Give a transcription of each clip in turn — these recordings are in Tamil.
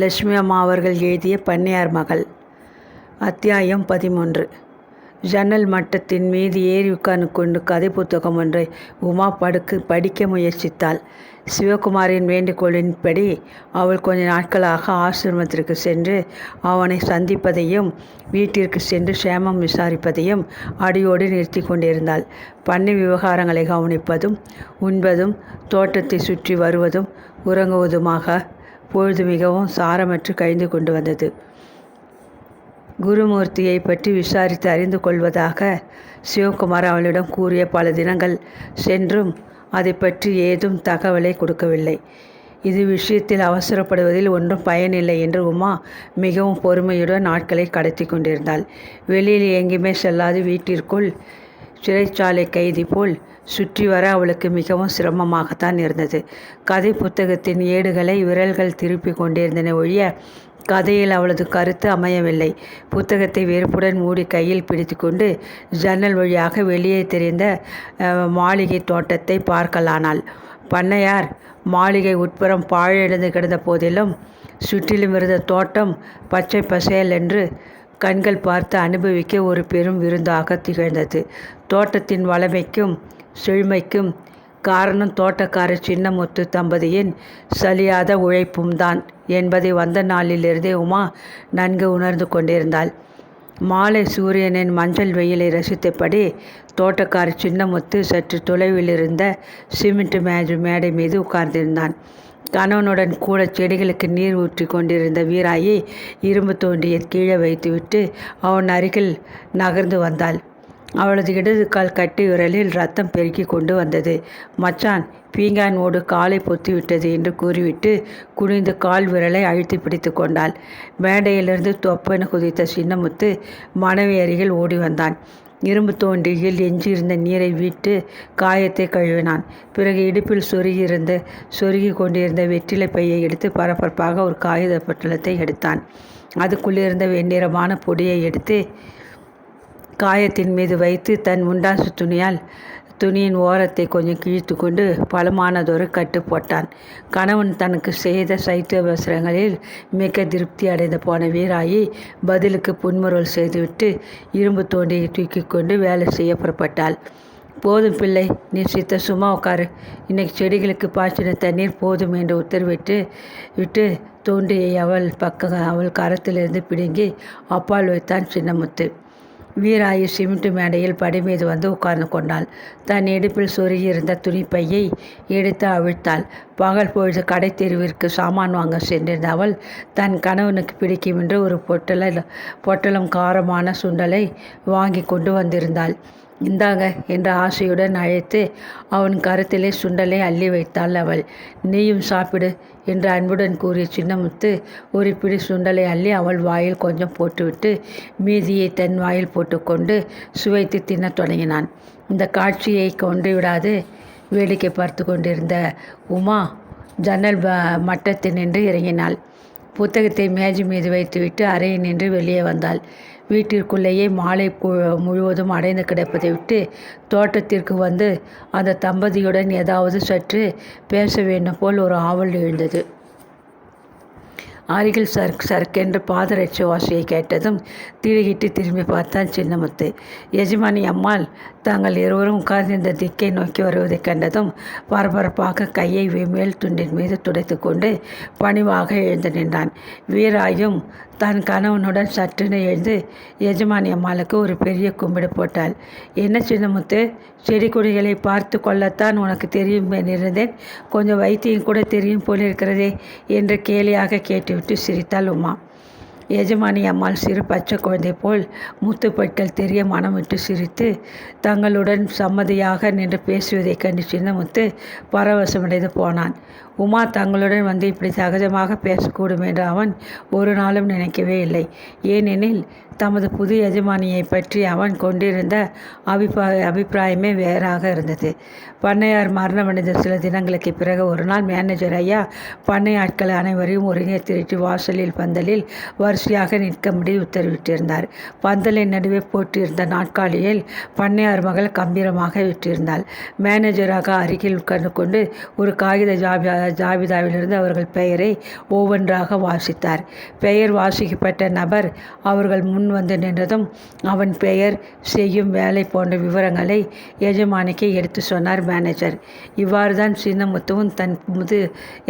லட்சுமி அம்மா அவர்கள் எழுதிய பண்ணையார் மகள். அத்தியாயம் 13. ஜன்னல் மட்டத்தின் மீது ஏறி உட்கார்ந்து கொண்டு கதை புத்தகம் ஒன்றை உமா படிக்க முயற்சித்தாள். சிவகுமாரின் வேண்டுகோளின்படி அவள் கொஞ்ச நாட்களாக ஆசிரமத்திற்கு சென்று அவனை சந்திப்பதையும் வீட்டிற்கு சென்று சேமம் விசாரிப்பதையும் அடியோடு நிறுத்தி கொண்டிருந்தாள். பண்ணை விவகாரங்களை கவனிப்பதும் உண்பதும் தோட்டத்தை சுற்றி வருவதும் உறங்குவதுமாக பொழுது மிகவும் சாரமற்று கழிந்து கொண்டு வந்தது. குருமூர்த்தியை பற்றி விசாரித்து அறிந்து கொள்வதாக சிவகுமார் அவளிடம் கூறிய பல தினங்கள் சென்றும் அதை பற்றி ஏதும் தகவலை கொடுக்கவில்லை. இது விஷயத்தில் அவசரப்படுவதில் ஒன்றும் பயனில்லை என்று உமா மிகவும் பொறுமையுடன் நாட்களை கடத்தி கொண்டிருந்தாள். வெளியில் எங்குமே செல்லாது வீட்டிற்குள் சிறைச்சாலை கைதி போல் சுற்றி வர அவளுக்கு மிகவும் சிரமமாகத்தான் இருந்தது. கதை புத்தகத்தின் ஏடுகளை விரல்கள் திருப்பி கொண்டிருந்தன ஒழிய கதையில் அவளது கருத்து அமையவில்லை. புத்தகத்தை வெறுப்புடன் மூடி கையில் பிடித்து கொண்டு ஜன்னல் வழியாக வெளியே தெரிந்த மாளிகை தோட்டத்தை பார்க்கலானாள். பண்ணையார் மாளிகை உட்புறம் பாழடைந்து கிடந்த போதிலும் சுற்றிலும் இருந்த தோட்டம் பச்சை பசேல் என்று கண்கள் பார்த்து அனுபவிக்க ஒரு பெரும் விருந்தாக திகழ்ந்தது. தோட்டத்தின் வளமைக்கும் செழுமைக்கும் காரணம் தோட்டக்காரர் சின்னமுத்து தம்பதியின் சலியாத உழைப்பும் தான் என்பதை வந்த நாளிலிருந்தே உமா நன்கு உணர்ந்து கொண்டிருந்தாள். மாலை சூரியனின் மஞ்சள் வெயிலை ரசித்தபடி தோட்டக்காரர் சின்னமுத்து சற்று தொலைவில் இருந்த சிமெண்ட் மேடை மீது உட்கார்ந்திருந்தான். கணவனுடன் கூட செடிகளுக்கு நீர் ஊற்றி கொண்டிருந்த வீராயை இரும்பு தோண்டியை கீழே வைத்துவிட்டு அவன் அருகில் நகர்ந்து வந்தாள். அவளது இடது கால் கட்டி விரலில் ரத்தம் பெருக்கி கொண்டு வந்தது. மச்சான், பீங்கான் ஓடு காலை பொத்திவிட்டது என்று கூறிவிட்டு குனிந்து கால் விரலை அழுத்தி பிடித்து கொண்டாள். மேடையிலிருந்து தொப்பென குதித்த சின்னமுத்து மனைவி அருகில் ஓடி வந்தான். இரும்பு தோண்டியில் எஞ்சியிருந்த நீரை விட்டு காயத்தை கழுவினான். பிறகு இடுப்பில் சொருகி கொண்டிருந்த வெற்றிலை பையை எடுத்து பரபரப்பாக ஒரு காகித பட்டலத்தை எடுத்தான். அதுக்குள்ளிருந்த வெண்ணிறமான பொடியை எடுத்து காயத்தின் மீது வைத்து தன் முண்டாசு துணியின் ஓரத்தை கொஞ்சம் கிழித்து கொண்டு பலமானதொரு கட்டு போட்டான். கணவன் தனக்கு செய்த சைத்தியவசரங்களில் மிக திருப்தி அடைந்து போன வீராயி பதிலுக்கு புன்முறுவல் செய்துவிட்டு இரும்பு தோண்டியை தூக்கி கொண்டு வேலை செய்ய புறப்பட்டாள். போதும் பிள்ளை, நீ சும்மா உட்காரு. இன்னைக்கு செடிகளுக்கு பாய்ச்சின தண்ணீர் போதும் என்று விட்டு தோண்டியை அவள் கரத்திலிருந்து பிடுங்கி அப்பால் வைத்தான் சின்னமுத்து. வீராயி சிமெண்ட் மேடையில் படி மீது வந்து உட்கார்ந்து கொண்டாள். தன் இடுப்பில் சொருகியிருந்த துணிப்பையை எடுத்து அவிழ்த்தாள். பகல் பொழுது கடை தெருவிற்கு சாமான் வாங்க சென்றிருந்த அவள் தன் கணவனுக்கு பிடிக்கும் என்று ஒரு பொட்டலம் காரமான சுண்டலை வாங்கி கொண்டு வந்திருந்தாள். இந்தாங்க என்று ஆசையுடன் அழைத்து அவன் கருத்திலே சுண்டலை அள்ளி வைத்தாள் அவள். நீயும் சாப்பிடு என்று அன்புடன் கூறிய சின்னமுத்து ஒரு பிடி சுண்டலை அள்ளி அவள் வாயில் கொஞ்சம் போட்டுவிட்டு மீதியை தன் வாயில் போட்டுக்கொண்டு சுவைத்து தின்னத் தொடங்கினான். இந்த காட்சியை கொண்டு விடாது வேடிக்கை பார்த்து கொண்டிருந்த உமா ஜன்னல் மட்டத்தில் நின்று இறங்கினாள். புத்தகத்தை மேஜை மீது வைத்துவிட்டு அறையில் நின்று வெளியே வந்தாள். வீட்டிற்குள்ளேயே மாலை முழுவதும் அடைந்து கிடப்பதை விட்டு தோட்டத்திற்கு வந்து அந்த தம்பதியுடன் ஏதாவது சற்று பேச வேண்டும் போல் ஒரு ஆவல் எழுந்தது. அருகில் சர்க்கென்று பாதரட்ச ஓசையை கேட்டதும் திடுகிட்டு திரும்பி பார்த்தான் சின்னமுத்து. எஜமானி அம்மாள் தாங்கள் இருவரும் உட்கார்ந்திருந்த திக்கை நோக்கி வருவதைக் கண்டதும் பரபரப்பாக கையை மேல் துண்டின் மீது துடைத்து கொண்டு பணிவாக எழுந்து நின்றான். வீராயும் தன் கணவனுடன் சற்றுன்னு எழுந்து எஜமானி அம்மாளுக்கு ஒரு பெரிய கும்பிடு போட்டாள். என்ன சின்னமுத்து, செடி கொடிகளை பார்த்து கொள்ளத்தான் உனக்கு தெரியும் இருந்தேன், கொஞ்சம் வைத்தியம் கூட தெரியும் போலிருக்கிறதே என்று கேலியாக கேட்டுவிட்டு சிரித்தாள் உமா. எஜமானி அம்மாள் சிறு பச்சை குழந்தை போல் முத்துப்பற்கள் தெரிய மனம் விட்டு சிரித்து தங்களுடன் சம்மதியாக நின்று பேசுவதைக் கண்டு சின்னமுத்து பரவசமடைந்து போனான். உமா தங்களுடன் வந்து இப்படி சகஜமாக பேசக்கூடும் என்று அவன் ஒரு நாளும் நினைக்கவே இல்லை. ஏனெனில் தமது புது எஜமானியை பற்றி அவன் கொண்டிருந்த அபிப்பிராயமே வேறாக இருந்தது. பண்ணையார் மரணமடைந்த சில தினங்களுக்கு பிறகு ஒரு நாள் மேனேஜர் ஐயா பண்ணை ஆட்கள் அனைவரையும் ஒருங்கே திரட்டி வாசலில் பந்தலில் வரிசையாக நிற்கும்படி உத்தரவிட்டிருந்தார். பந்தலின் நடுவே போட்டிருந்த நாட்காலியில் பண்ணையார் மகள் கம்பீரமாக விட்டிருந்தாள். மேனேஜராக அருகில் உட்கார்ந்து கொண்டு ஒரு காகித ஜாபிதாவிலிருந்து அவர்கள் பெயரை ஒவ்வொன்றாக வாசித்தார். பெயர் வாசிக்கப்பட்ட நபர் அவர்கள் முன் வந்து நின்றதும் அவன் பெயர், செய்யும் வேலை போன்ற விவரங்களை எஜமானிக்கு எடுத்து சொன்னார் மேனேஜர். இவ்வாறு தான் சின்னமுத்துவும் தன் புது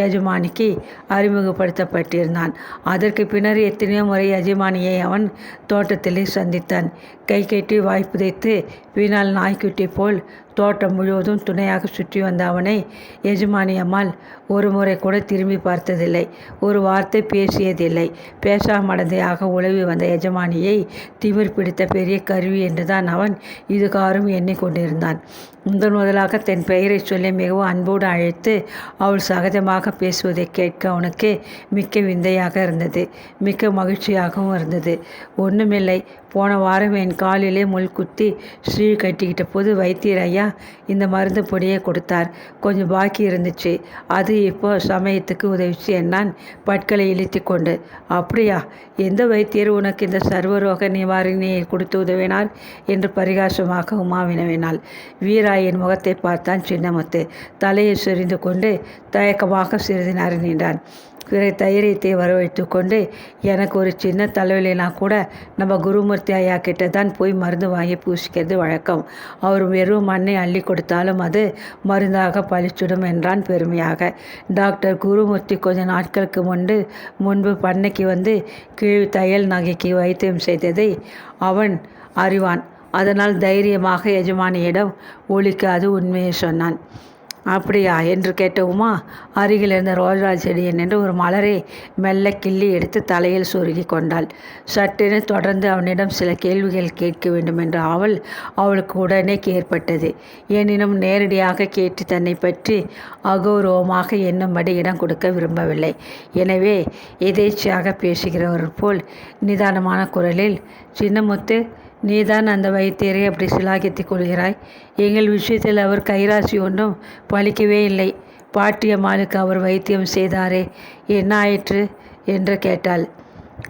எஜமானிக்கு அறிமுகப்படுத்தப்பட்டிருந்தான். அதற்கு பின்னர் எத்தனையோ முறை எஜமானியை அவன் தோட்டத்திலே சந்தித்தான். கை கட்டி வாய் புதைத்து வீணால் நாய்க்குட்டி போல் தோட்டம் முழுவதும் துணையாக சுற்றி வந்த அவனை எஜமானி அம்மாள் ஒரு முறை கூட திரும்பி பார்த்ததில்லை. ஒரு வார்த்தை பேசியதில்லை. பேசாமடந்தையாக உழவி வந்த எஜமானியை திமிர் பிடித்த பெரிய கருவி என்றுதான் அவன் இதுகாரும் எண்ணிக்கொண்டிருந்தான். முதலாக தன் பெயரை சொல்லி மிகவும் அன்போடு அழைத்து அவள் சகஜமாக பேசுவதை கேட்க அவனுக்கு மிக்க விந்தையாக இருந்தது. மிக்க மகிழ்ச்சியாகவும் இருந்தது. ஒன்றுமில்லை, போன வாரம் என் காலிலே முள் குத்தி ஸ்ரீ கட்டிக்கிட்ட போது வைத்தியர் ஐயா இந்த மருந்து பொடியை கொடுத்தார். கொஞ்சம் பாக்கி இருந்துச்சு. அது இப்போ சமயத்துக்கு உதவிச்சு என்னான் பட்களை இழுத்தி கொண்டு. அப்படியா? எந்த வைத்தியர் உனக்கு இந்த சர்வரோக நிவாரணியை கொடுத்து உதவினார் என்று பரிகாசமாக உமா வினவினாள். வீராயின் முகத்தை பார்த்தான் சின்னமுத்து. தலையை சொரிந்து கொண்டு தயக்கமாக சிறிது நேரம் நின்றான். பிறகு தைரியத்தை வரவழைத்து கொண்டு, எனக்கு ஒரு சின்ன தலைவலினா கூட நம்ம குருமூர்த்தி ஐயா கிட்ட தான் போய் மருந்து வாங்கி பூசிக்கிறது வழக்கம். அவர் வெறும் மண்ணை அள்ளி கொடுத்தாலும் அது மருந்தாக பழிச்சுடும் என்றான் பெருமையாக. டாக்டர் குருமூர்த்தி கொஞ்ச நாட்களுக்கு முன்பு பண்ணைக்கு வந்து கீழ் தையல் நகைக்கு வைத்தியம் செய்ததை அவன் அறிவான். அதனால் தைரியமாக எஜமானியிடம் ஒலிக்காது உண்மையை சொன்னான். அப்படியா என்று கேட்ட உமா அருகில் இருந்த ரோஜா செடியை நின்று ஒரு மலரை மெல்ல கிள்ளி எடுத்து தலையில் சொருகி கொண்டாள். சட்டென தொடர்ந்து அவனிடம் சில கேள்விகள் கேட்க வேண்டும் என்ற ஆவல் அவளுக்கு உடனே ஏற்பட்டது. எனினும் நேரடியாக கேட்டு தன்னை பற்றி அகௌரவமாக எண்ணும்படி இடம் கொடுக்க விரும்பவில்லை. எனவே எதேச்சையாக பேசுகிறவர் போல் நிதானமான குரலில், சின்னமுத்து, நீதான் அந்த வைத்தியரை அப்படி சிலாகித்துக் கொள்கிறாய். எங்கள் விஷயத்தில் அவர் கைராசி ஒன்றும் பலிக்கவே இல்லை. பாட்டியம்மாளுக்கு அவர் வைத்தியம் செய்தாரே, என்ன ஆயிற்று என்று கேட்டாள்.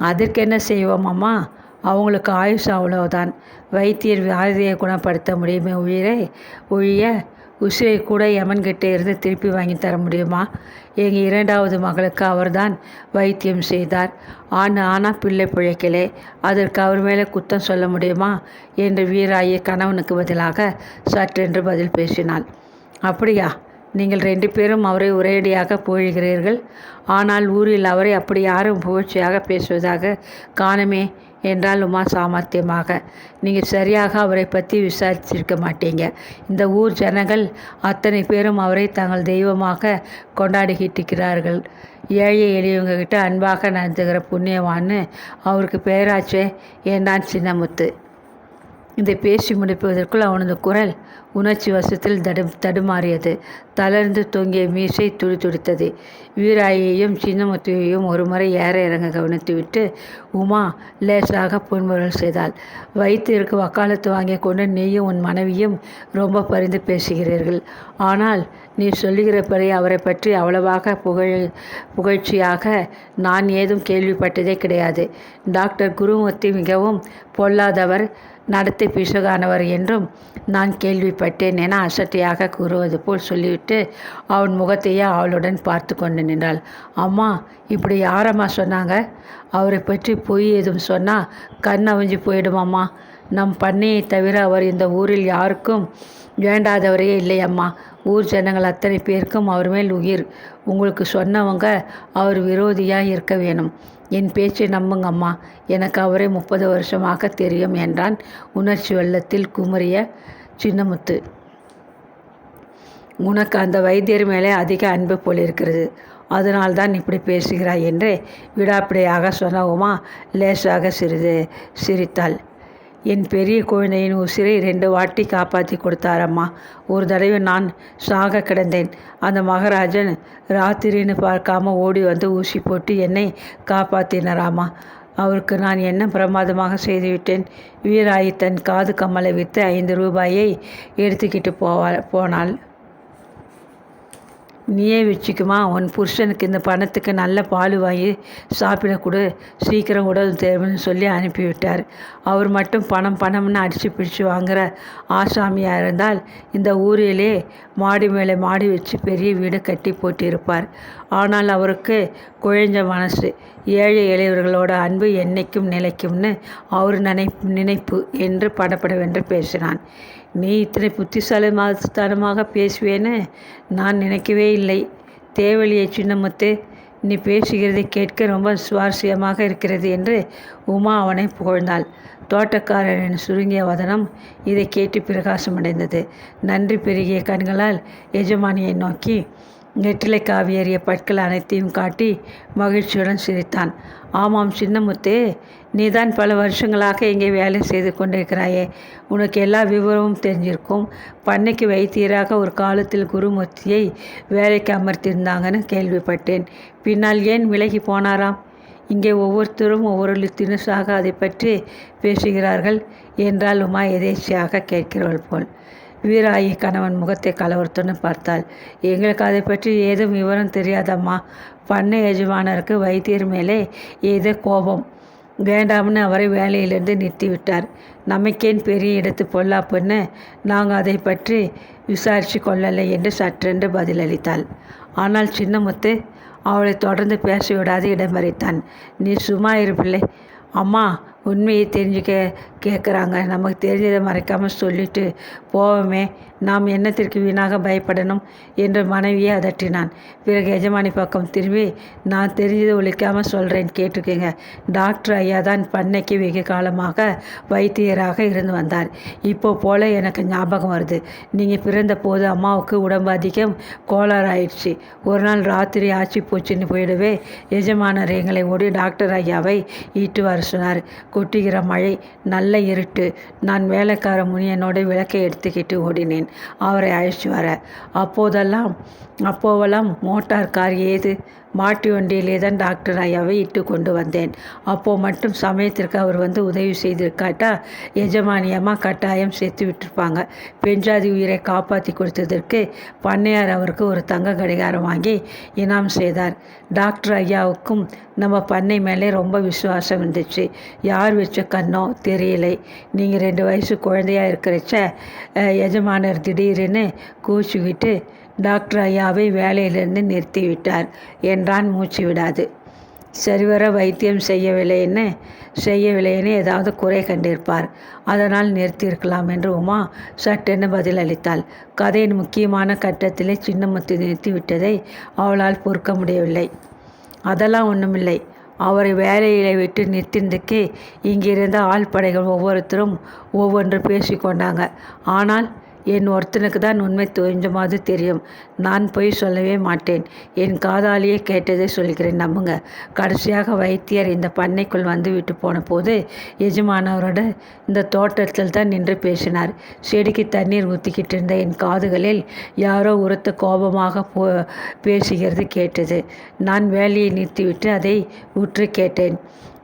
அதற்கென்ன செய்வோம் அம்மா, அவங்களுக்கு ஆயுஷ் அவ்வளவுதான். வைத்தியர் வியாதியை குணப்படுத்த முடியுமே ஒழிய உசிரை கூட யமன்கிட்ட இருந்து திருப்பி வாங்கி தர முடியுமா? எங்கள் இரண்டாவது மகளுக்கு அவர்தான் வைத்தியம் செய்தார். ஆனால் பிள்ளை பிழைக்கலே, அதற்கு அவர் மேலே குத்தம் சொல்ல முடியுமா என்று வீராயி கணவனுக்கு பதிலாக சற்றென்று பதில் பேசினாள். அப்படியா? நீங்கள் 2 பேரும் அவரை ஒரேடியாக புகழ்கிறீர்கள். ஆனால் ஊரில் அவரை அப்படி யாரும் புகழ்ச்சியாக பேசுவதாக காணுமே என்றால் உமா சாமர்த்தியமாக. நீங்கள் சரியாக அவரை பற்றி விசாரிச்சிருக்க மாட்டீங்க. இந்த ஊர் ஜனங்கள் அத்தனை பேரும் அவரை தங்கள் தெய்வமாக கொண்டாடிக்கிட்டிருக்கிறார்கள். ஏழை எளியவங்க கிட்ட அன்பாக நடந்துகிற புண்ணியவான்னு அவருக்கு பேராச்சே என்றான் சின்னமுத்து. இதை பேசி முடிப்பதற்குள் அவனது குரல் உணர்ச்சி வசத்தில் தடுமாறியது. தளர்ந்து தொங்கிய மீசை துடித்தது. வீராயையும் சின்னமுத்துவையும் ஒரு முறை ஏற இறங்க கவனித்துவிட்டு உமா லேசாக புன்முறுவல் செய்தாள். வைத்தியருக்கு வக்காலத்து வாங்கி கொண்டு நீயும் உன் மனைவியும் ரொம்ப பரிந்து பேசுகிறீர்கள். ஆனால் நீ சொல்லுகிறபடி அவரை பற்றி அவ்வளவாக புகழ்ச்சியாக நான் ஏதும் கேள்விப்பட்டதே கிடையாது. டாக்டர் குருமூர்த்தி மிகவும் பொல்லாதவர், நடத்தை பிசகானவர் என்றும் நான் கேள்விப்பட்டேன் என அசட்டையாக கூறுவது போல் சொல்லிவிட்டு அவன் முகத்தையே அவளுடன் பார்த்து கொண்டு நின்றாள். அம்மா, இப்படி யாரம்மா சொன்னாங்க? அவரை பற்றி பொய் எதுவும் சொன்னால் கண் அவிஞ்சு போயிடுமாம்மா. நம் பண்ணையை தவிர அவர் இந்த ஊரில் யாருக்கும் வேண்டாதவரே இல்லையம்மா. ஊர் ஜனங்கள் அத்தனை பேருக்கும் அவர் மேல் உயிர். உங்களுக்கு சொன்னவங்க அவர் விரோதியாக இருக்க வேணும். என் பேச்சை நம்புங்கம்மா, எனக்கு அவரை 30 வருஷமாக தெரியும் என்றான் உணர்ச்சி வெள்ளத்தில் குமரிய சின்னமுத்து. உனக்கு அந்த வைத்தியர் மேலே அதிக அன்பு போலிருக்கிறது, அதனால்தான் இப்படி பேசுகிறாய் என்று விடாப்பிடையாக சொன்ன உமா லேசாக சிரித்தாள். என் பெரிய குழந்தையின் உசிரை 2 வாட்டி காப்பாற்றி கொடுத்தாரம்மா. ஒரு தடவை நான் சாக கிடந்தேன். அந்த மகாராஜன் ராத்திரின்னு பார்க்காம ஓடி வந்து ஊசி போட்டு என்னை காப்பாற்றினாராமா. அவருக்கு நான் என்ன பிரமாதமாக செய்துவிட்டேன். வீராயி தன் காது கம்மலை விற்று 5 ரூபாயை எடுத்துக்கிட்டு போனாள். நீயே வச்சுக்குமா, உன் புருஷனுக்கு இந்த பணத்துக்கு நல்ல பால் வாங்கி சாப்பிட கொடு, சீக்கிரம் உடல் தேவைன்னு சொல்லி அனுப்பிவிட்டார். அவர் மட்டும் பணம் பணம்னு அடித்து பிடிச்சி வாங்குகிற ஆசாமியாக இருந்தால் இந்த ஊரிலே மாடி மேலே மாடி வச்சு பெரிய வீடு கட்டி போட்டிருப்பார். ஆனால் அவருக்கு குழைஞ்ச மனசு, ஏழை எளியவர்களோட அன்பு என்னைக்கும் நிலைக்கும்னு அவர் நினைப்பு என்று படப்படவென்று பேசினான். நீ இத்தனை புத்திசாலித்தனமாக பேசுவேன்னு நான் நினைக்கவே இல்லை. தேவலியை சின்னமுத்து, நீ பேசுகிறதை கேட்க ரொம்ப சுவாரஸ்யமாக இருக்கிறது என்று உமா அவனை புகழ்ந்தாள். தோட்டக்காரரின் சுருங்கிய வதனம் இதை கேட்டு பிரகாசமடைந்தது. நன்றி பெருகிய கண்களால் எஜமானியை நோக்கி நெற்றிலை காவியேறிய பற்கள் அனைத்தையும் காட்டி மகிழ்ச்சியுடன் சிரித்தான். ஆமாம் சின்னமுத்தே, நீதான் பல வருஷங்களாக இங்கே வேலை செய்து கொண்டிருக்கிறாயே, உனக்கு எல்லா விவரமும் தெரிஞ்சிருக்கும். பண்ணைக்கு வைத்தியராக ஒரு காலத்தில் குருமூர்த்தியை வேலைக்கு அமர்த்தியிருந்தாங்கன்னு கேள்விப்பட்டேன். பின்னால் ஏன் விலகி போனாராம்? இங்கே ஒவ்வொருத்தரும் ஒவ்வொரு தினுசாக அதை பற்றி பேசுகிறார்கள் என்றால் உமா எதேச்சையாக கேட்கிறவள் போல். வீராயி கணவன் முகத்தை கலவரத்துடன் பார்த்தாள். எங்களுக்கு அதை பற்றி ஏதும் விவரம் தெரியாதம்மா. பண்ணை எஜமானருக்கு வைத்தியர் மேலே ஏதோ கோபம். வேண்டாம்னு அவரை வேலையிலிருந்து நிறுத்திவிட்டார். நமக்கேன் பெரிய இடத்து பொல்லாப்புன்னு நாங்கள் அதை பற்றி விசாரித்து கொள்ளலை என்று சற்றென்று பதிலளித்தாள். ஆனால் சின்னமுத்து அவளை தொடர்ந்து பேசவிடாது இடமறித்தான். நீ சும்மா இருப்பில்லை. அம்மா உண்மையை தெரிஞ்சுக்க கேட்குறாங்க. நமக்கு தெரிஞ்சதை மறைக்காமல் சொல்லிட்டு போவோமே, நாம் என்னத்திற்கு வீணாக பயப்படணும் என்று மனைவியை அதட்டினான். பிறகு எஜமானி பக்கம் திரும்பி, நான் தெரிஞ்சதை ஒழிக்காமல் சொல்கிறேன், கேட்டுக்கோங்க. டாக்டர் ஐயா தான் பண்ணைக்கு வெகு காலமாக வைத்தியராக இருந்து வந்தார். இப்போ போல் எனக்கு ஞாபகம் வருது. நீங்கள் பிறந்த போது அம்மாவுக்கு உடம்பு அதிகம் கோளாறு ஆயிடுச்சு. ஒரு நாள் ராத்திரி ஆச்சு போச்சுன்னு போயிடவே எஜமானர் எங்களை ஓடி டாக்டர் ஐயாவை ஈட்டு வர சொன்னார். கொட்டுகிற மழை, நல்ல இருட்டு. நான் வேலைக்கார முனியனோட விளக்கை எடுத்துக்கிட்டு ஓடினேன் அவரை அழைச்சி வர. அப்போவெல்லாம் மோட்டார் கார் ஏது, மாட்டு வண்டியிலே தான் டாக்டர் ஐயாவை இட்டு கொண்டு வந்தேன். அப்போது மட்டும் சமயத்திற்கு அவர் வந்து உதவி செய்திருக்காட்டா எஜமானியமாக கட்டாயம் சேர்த்து விட்டுருப்பாங்க. பெஞ்சாதி உயிரை காப்பாற்றி கொடுத்ததற்கு பண்ணையார் அவருக்கு ஒரு தங்க கடிகாரம் வாங்கி இனாம் செய்தார். டாக்டர் ஐயாவுக்கும் நம்ம பண்ணை மேலே ரொம்ப விசுவாசம் இருந்துச்சு. யார் வச்ச கண்ணோ தெரியலை. நீங்கள் 2 வயசு குழந்தையாக இருக்கிறச்ச எஜமானர் திடீர்னு கூச்சிக்கிட்டு டாக்டர் ஐயாவை வேலையிலிருந்து நிறுத்திவிட்டார் என்றான் மூச்சு விடாது. சரிவர வைத்தியம் செய்யவில்லைன்னு ஏதாவது குறை கண்டிருப்பார், அதனால் நிறுத்தியிருக்கலாம் என்று உமா சட்டென்று பதிலளித்தாள். கதையின் முக்கியமான கட்டத்திலே சின்னமுத்து நிறுத்திவிட்டதை அவளால் பொறுக்க முடியவில்லை. அதெல்லாம் ஒன்றுமில்லை. அவரை வேலையை விட்டு நிறுத்தினதுக்கு இங்கிருந்த ஆள்படைகள் ஒவ்வொருத்தரும் ஒவ்வொன்று பேசி கொண்டாங்க. ஆனால் என் ஒருத்தனுக்கு தான் உண்மை கொஞ்சமாவது தெரியும். நான் போய் சொல்லவே மாட்டேன். என் காதாலேயே கேட்டதை சொல்கிறேன், நம்புங்க. கடைசியாக வைத்தியர் இந்த பண்ணைக்குள் வந்து விட்டு போன போது எஜமானவரோட இந்த தோட்டத்தில் தான் நின்று பேசினார். செடிக்கு தண்ணீர் ஊற்றிக்கிட்டு இருந்த என் காதுகளில் யாரோ உரத்த கோபமாக பேசுகிறது கேட்டது. நான் வேலையை நிறுத்திவிட்டு அதை உற்று கேட்டேன்.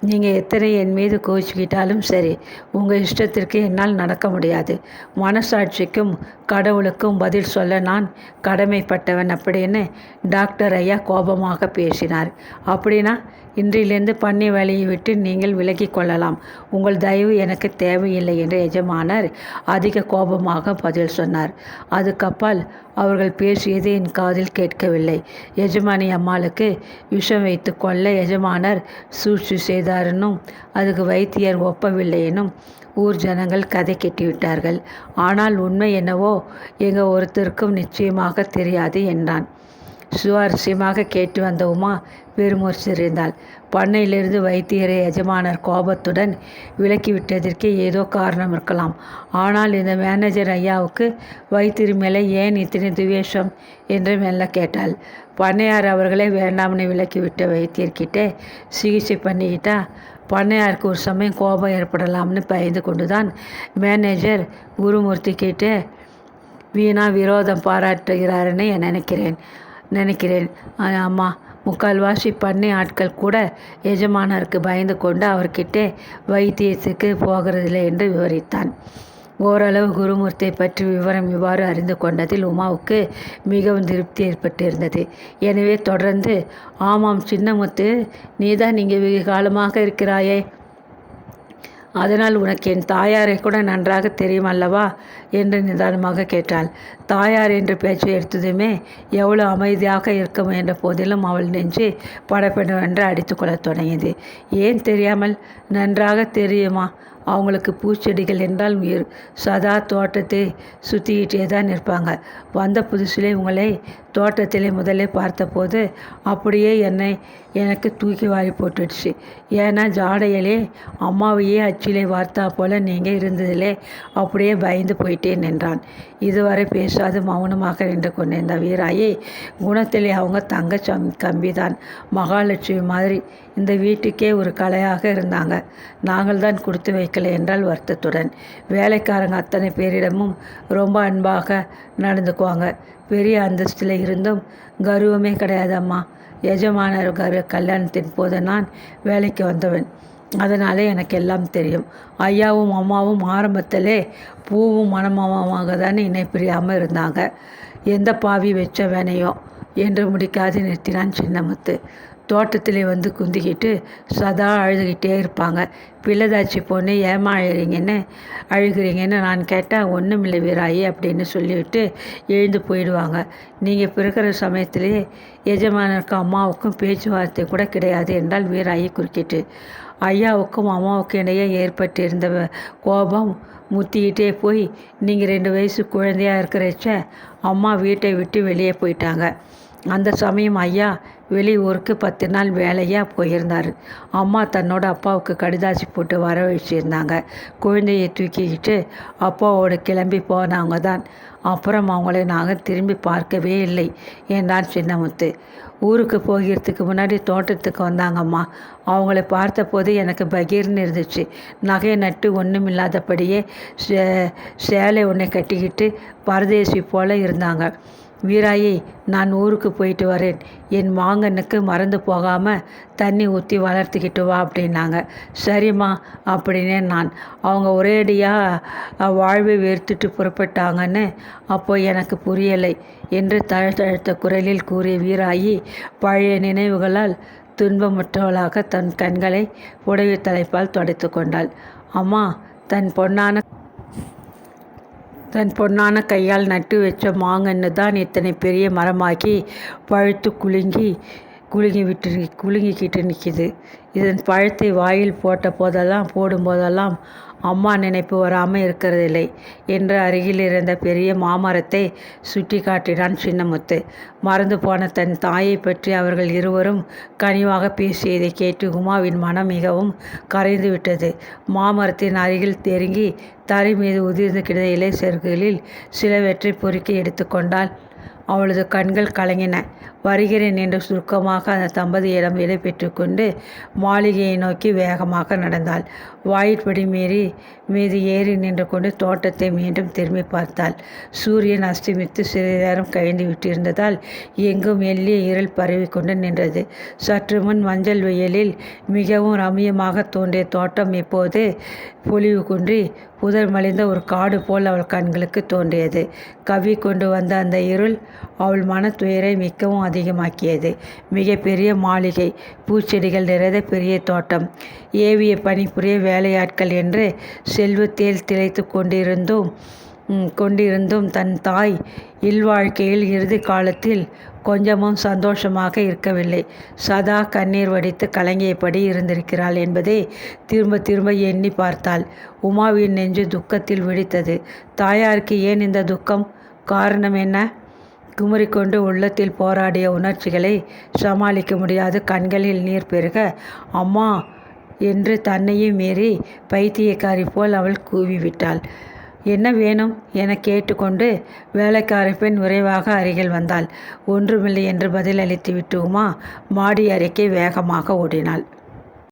நீங்கள் எத்தனை என் மீது கோச்சிக்கிட்டாலும் சரி, உங்கள் இஷ்டத்திற்கு என்னால் நடக்க முடியாது. மனசாட்சிக்கும் கடவுளுக்கும் பதில் சொல்ல நான் கடமைப்பட்டவன் அப்படின்னு டாக்டர் ஐயா கோபமாக பேசினார். அப்படின்னா இன்றிலிருந்து பண்ணை வேலையை விட்டு நீங்கள் விலகி கொள்ளலாம். உங்கள் தயவு எனக்கு தேவையில்லை என்று எஜமானர் அதிக கோபமாக பதில் சொன்னார். அதுக்கப்பால் அவர்கள் பேசியது என் காதில் கேட்கவில்லை. எஜமானி அம்மாளுக்கு விஷம் வைத்து கொள்ள எஜமானர் சூழ்ச்சி செய்தாருன்னும் அதுக்கு வைத்தியர் ஒப்பவில்லையெனும் ஊர் ஜனங்கள் கதை கெட்டிவிட்டார்கள். ஆனால் உண்மை என்னவோ எங்கள் ஒருத்தருக்கும் நிச்சயமாக தெரியாது என்றான். சுவாரஸ்யமாக கேட்டு வந்த உமா பெருமூச்சிருந்தாள். பண்ணையிலிருந்து வைத்தியரை எஜமானர் கோபத்துடன் விலக்கிவிட்டதற்கு ஏதோ காரணம் இருக்கலாம். ஆனால் இந்த மேனேஜர் ஐயாவுக்கு வைத்தியர் மேலே ஏன் இத்தனை துவேஷம் என்று மெல்ல கேட்டாள். பண்ணையார் அவர்களே வேண்டாம்னு விலக்கிவிட்ட வைத்தியர்கிட்ட சிகிச்சை பண்ணிக்கிட்டா பண்ணையாருக்கு ஒரு சமயம் கோபம் ஏற்படலாம்னு பயந்து கொண்டு தான் மேனேஜர் குருமூர்த்தி கிட்ட வீணா விரோதம் பாராட்டுகிறாருன்னு நினைக்கிறேன். அம்மா, முக்கால்வாசி பண்ணை ஆட்கள் கூட எஜமானருக்கு பயந்து கொண்டு அவர்கிட்ட வைத்தியத்துக்கு போகிறதில்லை என்று விவரித்தான். ஓரளவு குருமூர்த்தியை பற்றி விவரம் இவ்வாறு அறிந்து கொண்டதில் உமாவுக்கு மிகவும் திருப்தி ஏற்பட்டிருந்தது. எனவே தொடர்ந்து, ஆமாம் சின்னமுத்து, நீதான் இங்கே வெகு காலமாக இருக்கிறாயே, அதனால் உனக்கு என் தாயாரை கூட நன்றாக தெரியும் அல்லவா என்று நிதானமாக கேட்டாள். தாயார் என்று பேச்சை எடுத்ததுமே எவ்வளோ அமைதியாக இருக்க முயன்ற போதிலும் அவள் நெஞ்சு படப்படவென்று அடித்து கொள்ளத் தொடங்கியது. ஏன் தெரியாமல்? நன்றாக தெரியுமா? அவங்களுக்கு பூச்செடிகள் என்றால் உயிர். சதா தோட்டத்தை சுற்றிக்கிட்டே தான் இருப்பாங்க. வந்த புதுசிலே உங்களை தோட்டத்திலே முதலே பார்த்தபோது அப்படியே எனக்கு தூக்கி வாரி போட்டுடுச்சு. ஏன்னா ஜாடையிலே அம்மாவையே அச்சிலே வார்த்தா போல நீங்கள் இருந்ததிலே அப்படியே பயந்து போயிட்டேன் என்றான். இதுவரை பேசாது மௌனமாக நின்று கொண்டிருந்த வீராயை குணத்திலே அவங்க தங்க கம்பிதான். மகாலட்சுமி மாதிரி இந்த வீட்டுக்கே ஒரு கலையாக இருந்தாங்க. நாங்கள் தான் கொடுத்து வைக்கலை என்றால் வருத்தத்துடன். வேலைக்காரங்க அத்தனை பேரிடமும் ரொம்ப அன்பாக நடந்துக்குவாங்க. பெரிய அந்தஸ்தில் இருந்தும் கர்வமே கிடையாதம்மா. எஜமானர் கல்யாணத்தின் போது நான் வேலைக்கு வந்தவன். அதனாலே எனக்கு எல்லாம் தெரியும். ஐயாவும் அம்மாவும் ஆரம்பத்திலே பூவும் மணமாமாக தானே இணை பிரியாமல் இருந்தாங்க. எந்த பாவி வச்ச வேணையோ என்று முடிக்காது நிறுத்தினான் சின்னமுத்து. தோட்டத்திலே வந்து குந்திக்கிட்டு சதா அழுதுகிட்டே இருப்பாங்க. பிள்ளைதாச்சி பொண்ணு ஏமா அழுகிறீங்கன்னு நான் கேட்டால் ஒன்றும் இல்லை வீராயி அப்படின்னு சொல்லிவிட்டு எழுந்து போயிடுவாங்க. நீங்கள் பிறக்கிற சமயத்திலே எஜமானருக்கும் அம்மாவுக்கும் பேச்சுவார்த்தை கூட கிடையாது என்றால் வீராயி குறுக்கிட்டு. ஐயாவுக்கும் அம்மாவுக்கும் இடையே ஏற்பட்டிருந்த கோபம் முத்திக்கிட்டே போய் நீங்கள் 2 வயசு குழந்தையாக இருக்கிறச்ச அம்மா வீட்டை விட்டு வெளியே போயிட்டாங்க. அந்த சமயம் ஐயா வெளியூருக்கு 10 நாள் வேலையாக போயிருந்தார். அம்மா தன்னோட அப்பாவுக்கு கடிதாசி போட்டு வர வச்சுருந்தாங்க. குழந்தையை தூக்கிக்கிட்டு அப்பாவோட கிளம்பி போனவங்க தான். அப்புறம் அவங்கள நாங்கள் திரும்பி பார்க்கவே இல்லை என்றான் சின்னமுத்து. ஊருக்கு போகிறதுக்கு முன்னாடி தோட்டத்துக்கு வந்தாங்கம்மா. அவங்கள பார்த்தபோது எனக்கு பகீர்னு இருந்துச்சு. நகை நட்டு ஒன்றும் இல்லாதபடியே சேலை ஒன்றை கட்டிக்கிட்டு பரதேசி போல் இருந்தாங்க. வீராயி, நான் ஊருக்கு போயிட்டு வரேன். என் மாங்கன்னுக்கு மறந்து போகாமல் தண்ணி ஊற்றி வளர்த்துக்கிட்டு வா அப்படின்னாங்க. சரிம்மா அப்படின்னே நான். அவங்க ஒரேடியாக வாழ்வை வெறுத்துட்டு புறப்பட்டாங்கன்னு அப்போ எனக்கு புரியலை என்று தழுத்தழுத்த குரலில் கூறிய வீராயி பழைய நினைவுகளால் துன்பமுற்றவளாக தன் கண்களை புடவை தலைப்பால் துடைத்து கொண்டாள். அம்மா, தன் பொன்னான கையால் நட்டு வச்ச மாங்கன்று தான் இத்தனை பெரிய மரமாக்கி பழுத்து குலுங்கிக்கிட்டு நிற்கிது. இதன் பழத்தை வாயில் போடும்போதெல்லாம் அம்மா நினைப்பு வராமல் இருக்கிறதில்லை என்று அருகில் இருந்த பெரிய மாமரத்தை சுட்டி காட்டினான் சின்னமுத்து. மறந்து போன தன் தாயை பற்றி அவர்கள் இருவரும் கனிவாக பேசியதை கேட்டு உமாவின் மனம் மிகவும் கரைந்து விட்டது. மாமரத்தின் அருகில் நெருங்கி தரை மீது உதிர்ந்து கிடந்த இலை செருகுகளில் சிலவற்றை பொறுக்கி எடுத்துக்கொண்டால் அவளது கண்கள் கலங்கின. வருகிறேன் என்று சுருக்கமாக அந்த தம்பதியிடம் விடை பெற்றுக்கொண்டு மாளிகையை நோக்கி வேகமாக நடந்தாள். வாயிற்படி மீது ஏறி நின்று கொண்டு தோட்டத்தை மீண்டும் திரும்பி பார்த்தாள். சூரியன் அஸ்தமித்து சிறிது நேரம் கழிந்து விட்டிருந்ததால் எங்கும் எல்லிய இருள் பரவி கொண்டு நின்றது. சற்று முன் மஞ்சள் வெயிலில் மிகவும் ரம்மியமாக தோன்றிய தோட்டம் இப்போது பொலிவு குன்றி புதர் மலிந்த ஒரு காடு போல் அவள் கண்களுக்கு தோன்றியது. கவி கொண்டு வந்த அந்த இருள் அவள் மனத்துயரை மிகவும் அதிகமாக்கியது. மிக பெரிய மாளிகை, பூச்செடிகள் நிறைந்த பெரிய தோட்டம், ஏவிய பணிபுரிய வேலையாட்கள் என்று செல்வத்தில் திளைத்து கொண்டிருந்தும் தன் தாய் இல்வாழ்க்கையில் இறுதி காலத்தில் கொஞ்சமும் சந்தோஷமாக இருக்கவில்லை. சதா கண்ணீர் வடித்து கலங்கியபடி இருந்திருக்கிறாள் என்பதை திரும்ப திரும்ப எண்ணி பார்த்தாள். உமாவின் நெஞ்சு துக்கத்தில் வெடித்தது. தாயாருக்கு ஏன் இந்த துக்கம்? காரணம் என்ன? குமரிக்கொண்டு உள்ளத்தில் போராடிய உணர்ச்சிகளை சமாளிக்க முடியாது கண்களில் நீர் பெருக, அம்மா என்று தன்னையும் மீறி பைத்தியக்காரி போல் அவள் கூவிவிட்டாள். என்ன வேணும் என கேட்டுக்கொண்டு வேலைக்கார பெண் விரைவாக அருகில் வந்தாள். ஒன்றுமில்லை என்று பதிலளித்துவிட்டு உமா மாடி அறைக்கு வேகமாக ஓடினாள்.